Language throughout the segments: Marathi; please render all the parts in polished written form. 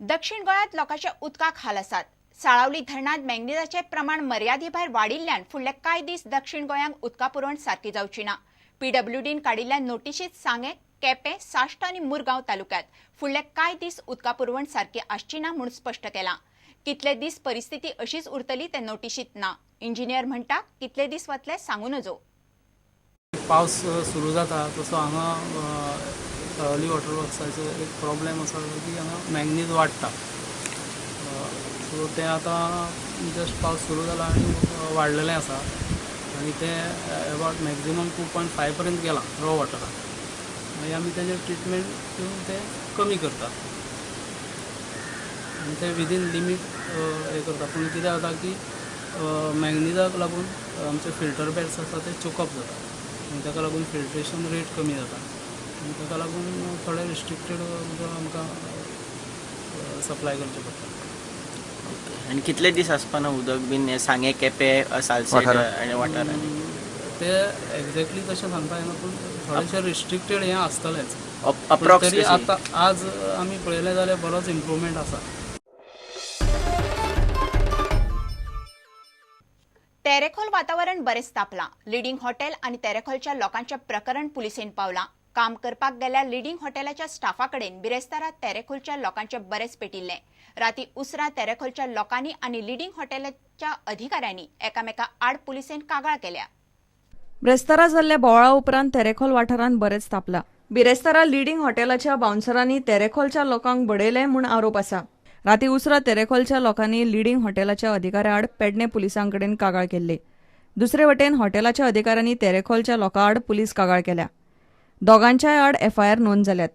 दक्षिण गोंयांत लोकांच्या उदकाक हाल आसात। साळावली धरणांत मॅंगनिजाचें प्रमाण मर्यादे भायर वाडिल्ल्यान फुडले कांय दीस दक्षिण गोंयांक उदका पुरवण सारकी जावची ना। पीडब्ल्यूडीन काडिल्ल्या नोटिशींत सांगे, केपें, साश्ट आनी मुरगांव तालुक्यांत फुडले कांय दीस उदका पुरवण सारकी आसची ना म्हूण स्पश्ट केलां। कितले दीस परिस्थिती अशीच उरतली तें नोटिशींत ना। इंजिनियर म्हणटा कितले दीस वतले सांगू नजो। पावस सुरू जाता तसो हांगा साळावली वॉटर वर्क्साचो एक प्रॉब्लेम आसा की हांगा मॅंगनीज वाडटा। सो तें आतां जस्ट पावस सुरू जाला आनी वाडलेलें आसा आनी तें अबावट मॅक्झिमम 2.5 पर्यंत गेलां रॉ वॉटराक। मागीर आमी तेजें ट्रिटमेंट घेवन तें कमी करतात आनी तें विदीन लिमीट हें करता। पूण कितें जाता की मॅंगनिजाक लागून आमचे फिल्टर बॅड्स आसा ते चोकअप जाता आनी ताका लागून फिल्ट्रेशन रेट कमी जाता आनी ताका लागून थोडे रिस्ट्रिक्टेड उदक आमकां सप्लाय करचें पडटा। आनी कितले दीस आसपाना उदक बीन सांगे केपें सालसेट आनी वाठार ते एक्झॅक्टली तशें सांगता येना पूण थोडेशें रिस्ट्रिक्टेड हें आसतलेंच। तरी आतां आज आमी पळयलें जाल्यार बरोच इम्प्रुवमेंट आसा। तेरेखोल वातावरण बरेंच तापलां। लिडिंग हॉटेल आनी तेरेखोलच्या लोकांचें प्रकरण पुलिसेन पावलां। काम करपाक गेल्या लिडिंग हॉटेलाच्या स्टाफा कडेन बिरेस्तारा तेरेखोलच्या लोकांचें बरेंच पेटिल्लें। राती उसरां तेरेखोलच्या लोकांनी आनी लिडिंग हॉटेलाच्या अधिकाऱ्यांनी एकामेका आड पुलिसेन कागाळ केल्या। बिरेस्तारा जाल्ल्या बोवाळा उपरांत तेरेखोल वाठारांत बरेंच तापलां। बिरेस्तारा लिडिंग हॉटेलाच्या बाउन्सरांनी तेरेखोलच्या लोकांक बडयले म्हूण आरोप आसा। राती उसरां तेरेखोलच्या लोकांनी लिडिंग हॉटेलाच्या अधिकाऱ्या आड पेडणे पुलिसां कडेन कागाळ केल्ली। दुसरे वटेन हॉटेलाच्या अधिकाऱ्यांनी तेरेखोलच्या लोकां आड पुलीस कागाळ केल्या। दोगांच्याय आड एफआयआर नोंद जाल्यात।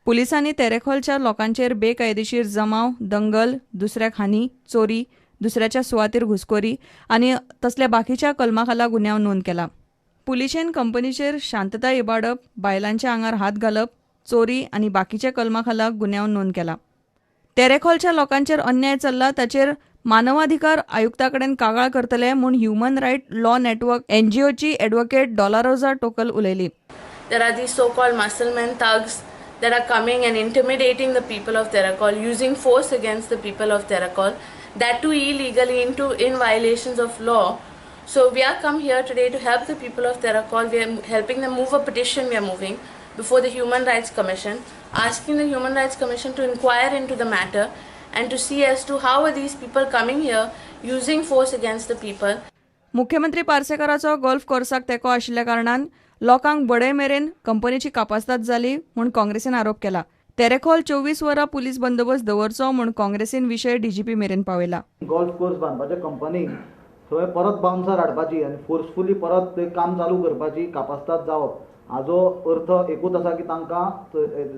पुलिसांनी तेरेखोलच्या लोकांचेर बेकायदेशीर जमाव, दंगल, दुसऱ्याक हानी, चोरी, दुसऱ्याच्या सुवातेर घुसखोरी आनी तसल्या बाकीच्या कलमा खाला गुन्यांव नोंद केला। पुलिशेन कंपनीचेर शांतताय इबाडप, बायलांच्या आंगार हात घालप, चोरी आनी बाकीच्या कलमा खाला गुन्यांव नोंद केला। तेरेखोलच्या लोकांचेर अन्याय चल्ला ताचेर मानवाधिकार आयुक्ताकडेन कागाळ करतले म्हूण ह्युमन रायट लॉ नेटवर्क एनजीओची एडव्होकेट डॉलारोजा टोकल उलयली। There are these so-called musclemen thugs that are coming and intimidating the people of Terakol, using force against the people of Terakol, that too illegally in violations of law. So we are come here today to help the people of Terakol. We are helping them move a petition we are moving before the Human Rights Commission, asking the Human Rights Commission to inquire into the matter and to see as to how are these people coming here using force against the people. मुख्यमंत्री पार्सेकराचो गोल्फ कोर्साक तेंको आशिल्ल्या कारणान लोकांक बडे मेरेन कंपनीची कापासतात जाली म्हूण काँग्रेसीन आरोप केला। तेरेखोल 24 वरां पुलीस बंदोबस्त दवरचो म्हूण काँग्रेसीन विशय डीजीपी मेरेन पावयला। गोल्फ कोर्स बांदपाचे कंपनी थंय परत बाउन्सर हाडपाची आनी फोर्सफुली परत ते काम चालू करपाची कापासतात जावप हाजो अर्थ एकूच आसा की तांकां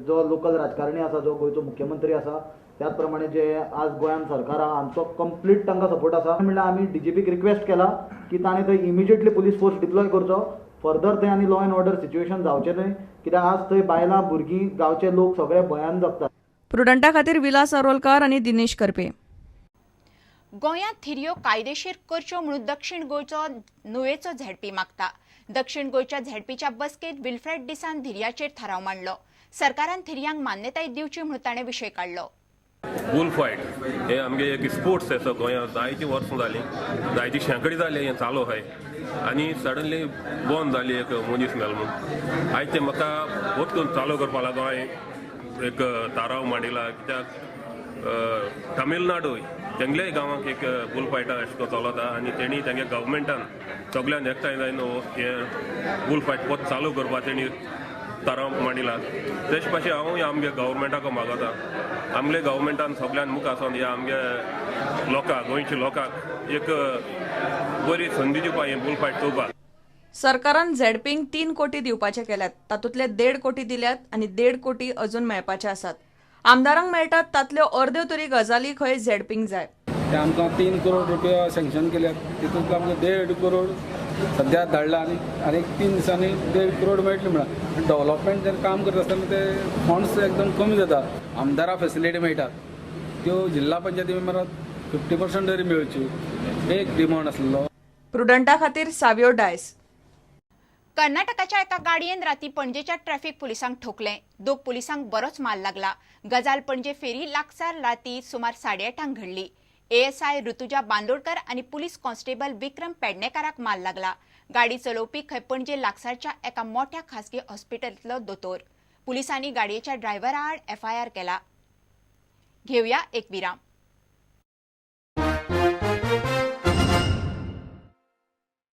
जो लोकल राजकारणी आसा, जो गोंयचो मुख्यमंत्री आसा, त्याच प्रमाणे जे आज गोंयांत सरकार आहा हांचो कंप्लीट तांकां सपोर्ट आसा। म्हणल्यार आमी डीजीपीक रिक्वेस्ट केला की ताणें थंय इमिजिएटली पुलीस फोर्स डिप्लॉय करचो। फर्दर थंय आनी लॉ एंड ऑर्डर सिच्युएशन जावचें न्हय, कित्याक आज थंय बायलां, भुरगीं, गांवचे लोक सगळे भयान जगतात। प्रुडंटा खातीर विलास आरोलकार आनी दिनेश करपे। गोंयांत थिरयो कायदेशीर करच्यो म्हणून दक्षिण गोंयचो नुवेचो झेडपी मागता। दक्षिण गोंयच्या झेडपीच्या बसकेंत विल्फ्रेड डिसान धिरयाचेर थाराव मांडलो। सरकारान थिरयांक मान्यताय दिवची म्हूण ताणें विशय काडलो। बुल फायट हे आमगे एक स्पोर्ट्स आसा गोंयांत जायतीं वर्सां जालीं, जायतीं शेंकडी जाली हें चालू आहाय आनी सडनली बंद जाली एक मनीस मेल म्हूण। आयज तें म्हाका वत करून चालू करपा लागून हांवें एक थाराव मांडिला, कित्याक तमिळनाडू तेंगल्याय गांवांक एक बुल फायटा अशें करून चलता आनी तेणी तेंगे गव्हर्मेंटान सगळ्यान एकठांय जावन हें बुल फायट परत चालू करपा तेणी थाराव मांडिला। तेच भाशेन हांवूय आमगे गव्हर्मेंटाक मागता, आमगे गव्हर्मेंटान सगळ्यान मुखार सावन ह्या आमगे लोकांक, गोंयच्या लोकांक एक बरी संदी दिवपा हें बुल फायट चोवपाक। सरकारान झेडपींक 3 कोटी दिवपाचे केल्यात, तातूंतले 1.5 कोटी दिल्यात आनी 1.5 कोटी अजून मेळपाचे आसात। आमदारांक मेळटात तातल्यो अर्द्यो तरी गजाली खंय झेडपींक जाय। ते आमकां 3 करोड रुपया सँक्शन केल्यात, तितूंतलो आमकां 1.5 करोड सद्या धाडला आनी 3 दिसांनी 1.5 करोड मेळटले म्हणून। डेव्हलपमेंट जेन्ना काम करता आसतना ते फंड्स एकदम कमी जाता। आमदाराक फेसिलिटी मेळटात त्यो जिल्हा पंचायती मेंबराक 50% तरी मेळच्यो, एक डिमांड आसलो। प्रुडंटा खातीर सावियो डायस। कर्नाटकाच्या एका गाडयेन राती पणजेच्या ट्रॅफिक पुलिसांक ठोकले. दोग पुलिसांक बरोच माल लागला. गजाल पणजे फेरी लागसार राती सुमार 8:30 घडली. ASI ऋतुजा बांदोडकर आणि पुलीस कॉन्स्टेबल विक्रम पेडणेकाराक माल लागला. गाडी चलोवपी खंय पणजे लागसारच्या एका मोठ्या खासगी हॉस्पिटलांतलो दोतोर. पुलिसांनी गाडयेच्या ड्रायव्हरा आड FIR केला. घेवया एक विराम.